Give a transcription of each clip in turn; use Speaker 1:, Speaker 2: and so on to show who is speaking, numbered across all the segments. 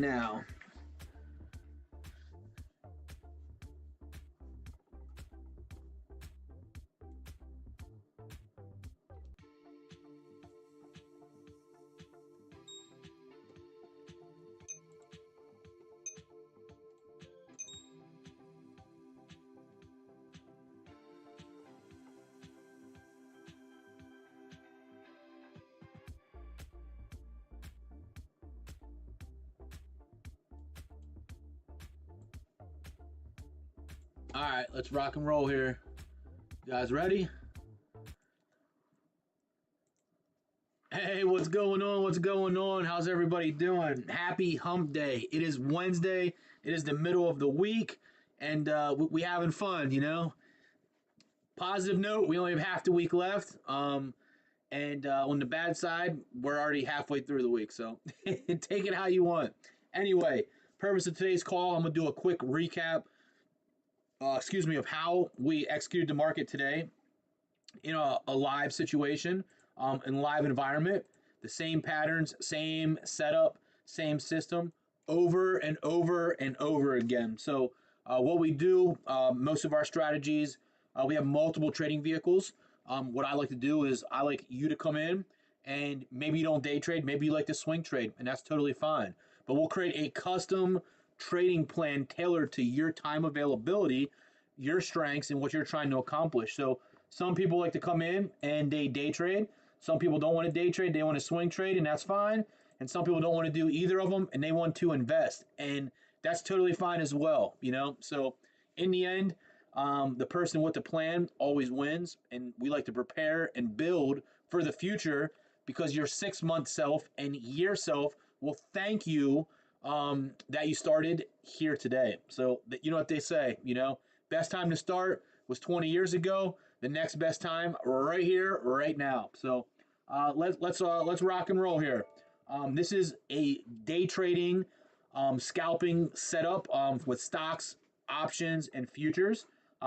Speaker 1: now. All right, let's rock and roll here. You guys ready? Hey, what's going on? What's going on? How's everybody doing? Happy hump day. It is Wednesday. It is the middle of the week, and we having fun, you know? Positive note, we only have half the week left. And on the bad side, we're already halfway through the week, so take it how you want. Anyway, purpose of today's call, I'm going to do a quick recap, of how we executed the market today in a live situation, in live environment. The same patterns, same setup, same system, over and over and over again. So what we do, most of our strategies, we have multiple trading vehicles. What I like to do is I like you to come in, and maybe you don't day trade, maybe you like to swing trade, and that's totally fine. But we'll create a custom trading plan tailored to your time availability, your strengths, and what you're trying to accomplish. So some people like to come in and they day trade. Some people don't want to day trade, they want to swing trade, and that's fine. And some people don't want to do either of them, and they want to invest, and that's totally fine as well, you know? So in the end, the person with the plan always wins, and we like to prepare and build for the future, because your 6-month self and year self will thank you that you started here today. So you know what they say, you know, best time to start was 20 years ago. The next best time right here, right now. So let's rock and roll here. This is a day trading, scalping setup with stocks, options, and futures.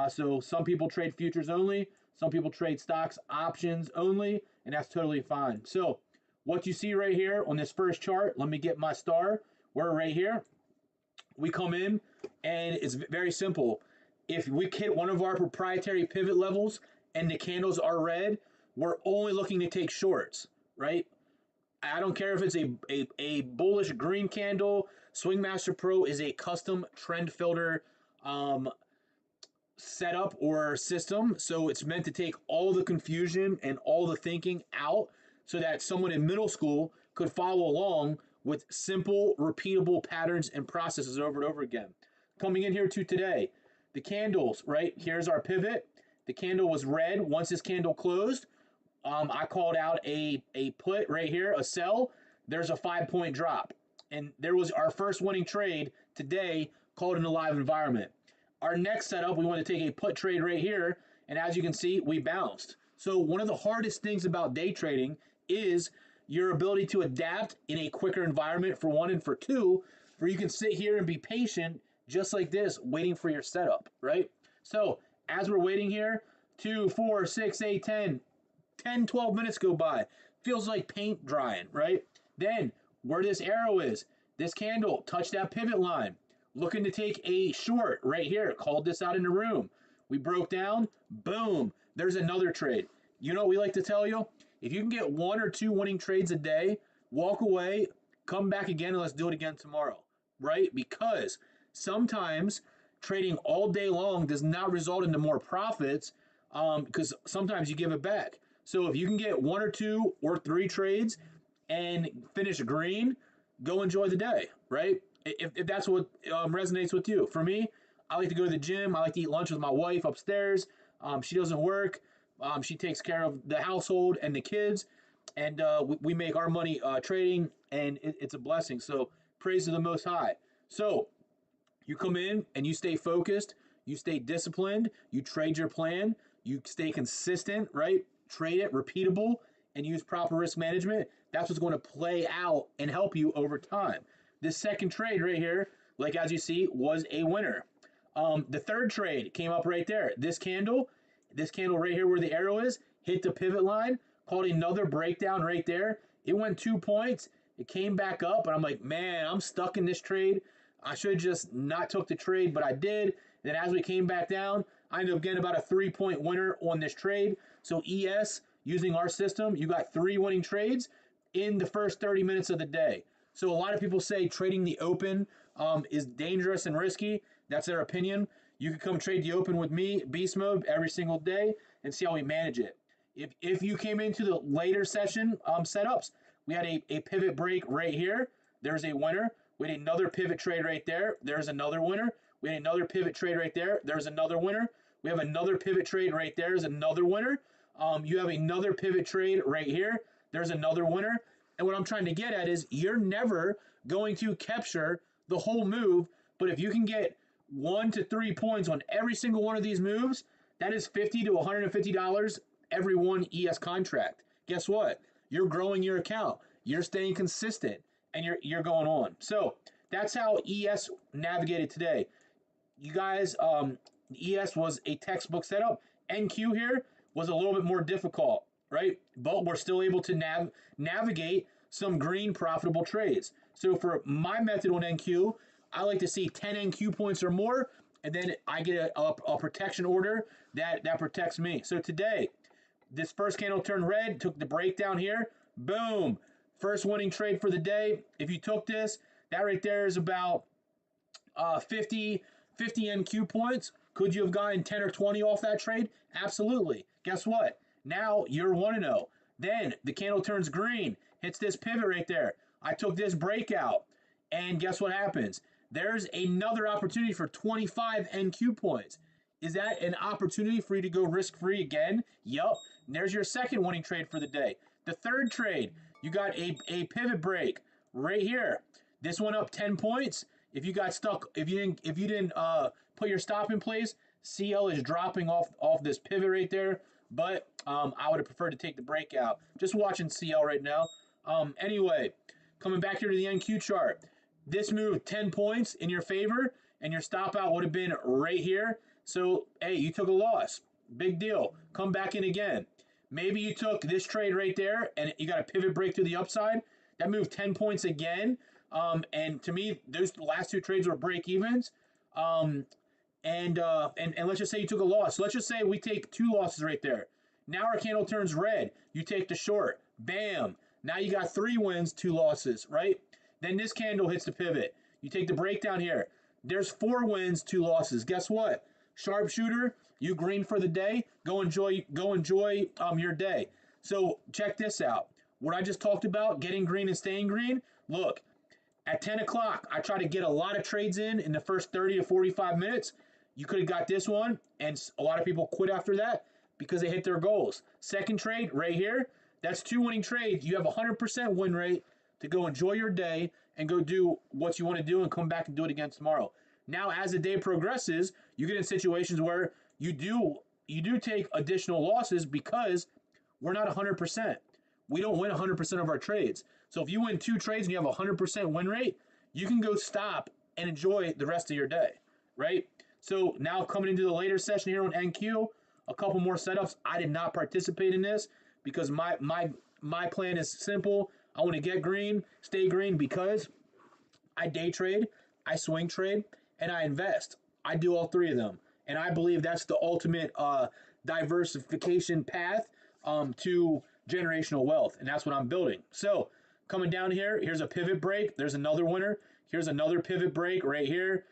Speaker 1: So some people trade futures only, some people trade stocks, options only, and that's totally fine. So what you see right here on this first chart, let me get my star. We're right here. We come in, and it's very simple. If we hit one of our proprietary pivot levels and the candles are red, we're only looking to take shorts, right? I don't care if it's a bullish green candle. Swingmaster Pro is a custom trend filter setup or system. So it's meant to take all the confusion and all the thinking out, so that someone in middle school could follow along with simple, repeatable patterns and processes over and over again. Coming in here to today, the candles, right? Here's our pivot. The candle was red. Once this candle closed, I called out a put right here, a sell. There's a 5-point drop. And there was our first winning trade today, called in a live environment. Our next setup, we want to take a put trade right here. And as you can see, we bounced. So one of the hardest things about day trading is your ability to adapt in a quicker environment, for one, and for two, where you can sit here and be patient just like this, waiting for your setup, right? So as we're waiting here, 2, 4, 6, 8, 10, 12 minutes go by. Feels like paint drying, right? Then where this arrow is, this candle touched that pivot line. Looking to take a short right here. Called this out in the room. We broke down. Boom. There's another trade. You know what we like to tell you? If you can get 1 or 2 winning trades a day, walk away, come back again, and let's do it again tomorrow, right? Because sometimes trading all day long does not result into more profits, because sometimes you give it back. So if you can get 1 or 2 or 3 trades and finish green, go enjoy the day, right? If that's what resonates with you. For me, I like to go to the gym. I like to eat lunch with my wife upstairs. She doesn't work. She takes care of the household and the kids, and we make our money trading, and it's a blessing. So praise to the Most High. So you come in and you stay focused, you stay disciplined, you trade your plan, you stay consistent, right? Trade it, repeatable, and use proper risk management. That's what's going to play out and help you over time. This second trade right here, like as you see, was a winner. The third trade came up right there. This candle right here where the arrow is, hit the pivot line, called another breakdown right there. It went 2 points. It came back up, and I'm like, man, I'm stuck in this trade. I should have just not took the trade, but I did. And then as we came back down, I ended up getting about a 3-point winner on this trade. So ES, using our system, you got 3 winning trades in the first 30 minutes of the day. So a lot of people say trading the open is dangerous and risky. That's their opinion. You can come trade the open with me, Beast Mode, every single day and see how we manage it. If you came into the later session setups, we had a pivot break right here. There's a winner. We had another pivot trade right there. There's another winner. We had another pivot trade right there. There's another winner. We have another pivot trade right there. There's another winner. You have another pivot trade right here. There's another winner. And what I'm trying to get at is you're never going to capture the whole move, but if you can get 1 to 3 points on every single one of these moves, that is $50 to $150 every one ES contract. Guess what? You're growing your account. You're staying consistent, and you're going on. So that's how ES navigated today. You guys, ES was a textbook setup. NQ here was a little bit more difficult, right? But we're still able to navigate some green profitable trades. So for my method on NQ, I like to see 10 NQ points or more, and then I get a protection order that protects me. So today, this first candle turned red, took the breakdown here, boom, first winning trade for the day. If you took this, that right there is about 50 NQ points. Could you have gotten 10 or 20 off that trade? Absolutely. Guess what? Now you're 1-0. Then the candle turns green, hits this pivot right there. I took this breakout, and guess what happens? There's another opportunity for 25 NQ points. Is that an opportunity for you to go risk-free again? Yup. There's your second winning trade for the day. The third trade, you got a pivot break right here. This one up 10 points. If you got stuck, if you didn't put your stop in place, CL is dropping off this pivot right there. But I would have preferred to take the breakout. Just watching CL right now. Anyway, coming back here to the NQ chart. This moved 10 points in your favor, and your stop out would have been right here. So, hey, you took a loss. Big deal. Come back in again. Maybe you took this trade right there, and you got a pivot break to the upside. That moved 10 points again. And to me, those last 2 trades were break evens. And let's just say you took a loss. So let's just say we take 2 losses right there. Now our candle turns red. You take the short. Bam. Now you got 3 wins, 2 losses, right? Then this candle hits the pivot. You take the breakdown here. There's 4 wins, 2 losses. Guess what? Sharpshooter, you green for the day. Go enjoy your day. So check this out. What I just talked about, getting green and staying green. Look, at 10 o'clock, I try to get a lot of trades in the first 30 to 45 minutes. You could have got this one, and a lot of people quit after that because they hit their goals. Second trade right here, that's 2 winning trades. You have a 100% win rate to go enjoy your day and go do what you want to do and come back and do it again tomorrow. Now, as the day progresses, you get in situations where you do take additional losses because we're not 100%. We don't win 100% of our trades. So if you win 2 trades and you have a 100% win rate, you can go stop and enjoy the rest of your day, right? So now coming into the later session here on NQ, a couple more setups. I did not participate in this because my plan is simple. I want to get green, stay green because I day trade, I swing trade, and I invest. I do all 3 of them. And I believe that's the ultimate diversification path to generational wealth. And that's what I'm building. So coming down here, here's a pivot break. There's another winner. Here's another pivot break right here.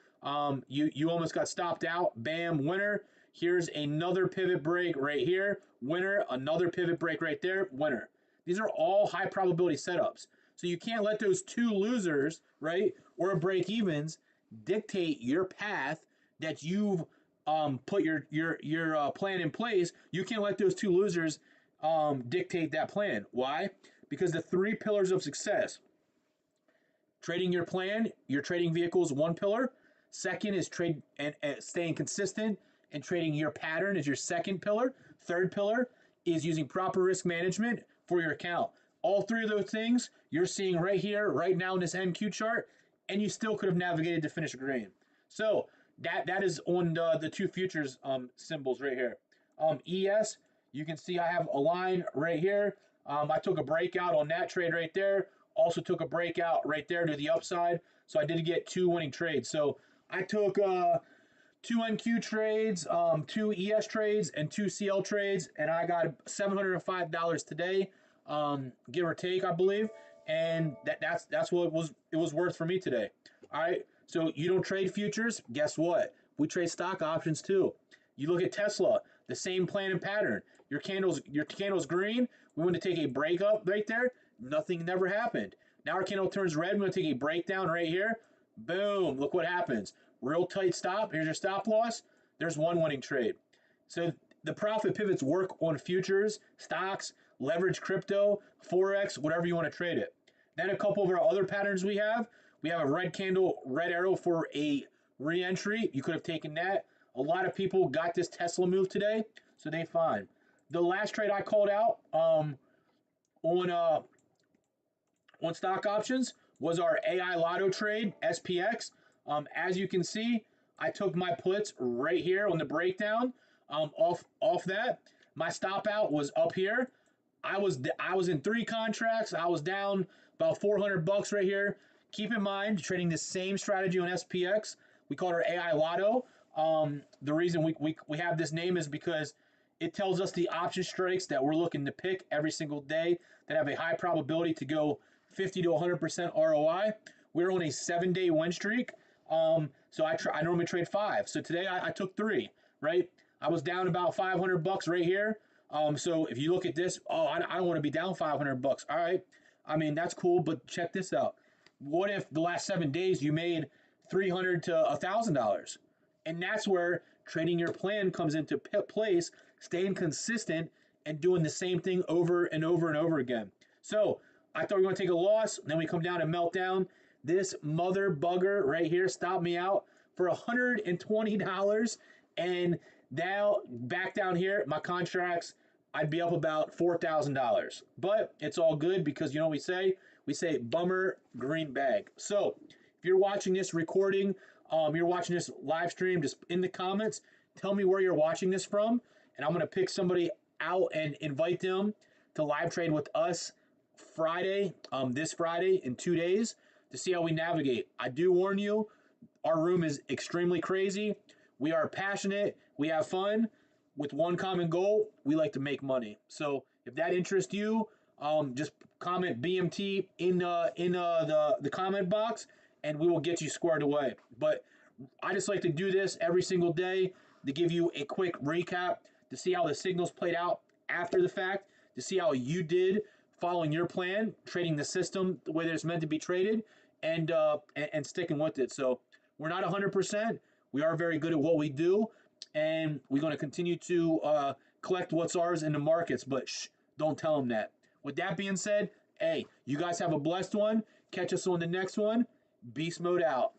Speaker 1: You almost got stopped out. Bam, winner. Here's another pivot break right here. Winner. Another pivot break right there. Winner. These are all high probability setups. So you can't let those 2 losers, right, or break evens dictate your path that you've put your plan in place. You can't let those 2 losers dictate that plan. Why? Because the 3 pillars of success. Trading your plan, your trading vehicle is 1 pillar. Second is trade and staying consistent and trading your pattern is your second pillar. Third pillar is using proper risk management for your account. All 3 of those things you're seeing right here, right now in this NQ chart, and you still could have navigated to finish green. So that is on the 2 futures symbols right here. ES, you can see I have a line right here. I took a breakout on that trade right there. Also took a breakout right there to the upside. So I did get 2 winning trades. So I took 2 NQ trades, 2 ES trades, and 2 CL trades, and I got $705 today, give or take, I believe. And that's what it was worth for me today. All right. So you don't trade futures? Guess what? We trade stock options too. You look at Tesla, the same plan and pattern. Your candle's green. We want to take a break up right there. Nothing never happened. Now our candle turns red. We're going to take a breakdown right here. Boom. Look what happens. Real tight stop. Here's your stop loss. There's 1 winning trade. So the profit pivots work on futures, stocks, leverage crypto, Forex, whatever you want to trade it. Then a couple of our other patterns we have. We have a red candle, red arrow for a re-entry. You could have taken that. A lot of people got this Tesla move today, so they fine. The last trade I called out on stock options was our AI Lotto trade, SPX. As you can see, I took my puts right here on the breakdown off that. My stop out was up here. I was in 3 contracts. I was down about $400 right here. Keep in mind, trading the same strategy on SPX. We call it our AI Lotto. The reason we have this name is because it tells us the option strikes that we're looking to pick every single day that have a high probability to go 50 to 100% ROI. We're on a 7-day win streak. So I normally trade 5. So today I took 3, right? I was down about $500 right here. So if you look at this, I don't want to be down $500. All right. I mean, that's cool, but check this out. What if the last 7 days you made $300 to $1,000? And that's where trading your plan comes into place, staying consistent and doing the same thing over and over and over again. So I thought we were going to take a loss. Then we come down and melt down. This mother bugger right here stopped me out for $120. And now back down here, my contracts, I'd be up about $4,000. But it's all good because you know what we say? We say bummer green bag. So if you're watching this recording, you're watching this live stream, just in the comments, tell me where you're watching this from. And I'm going to pick somebody out and invite them to live trade with us Friday, this Friday in 2 days to see how we navigate. I do warn you, our room is extremely crazy. We are passionate. We have fun with one common goal. We like to make money. So if that interests you, just comment BMT in the comment box, and we will get you squared away. But I just like to do this every single day to give you a quick recap to see how the signals played out after the fact, to see how you did following your plan, trading the system the way that it's meant to be traded, and sticking with it. So we're not 100%. We are very good at what we do, and we're going to continue to collect what's ours in the markets, but don't tell them that. With that being said, hey, you guys have a blessed one. Catch us on the next one. Beast Mode out.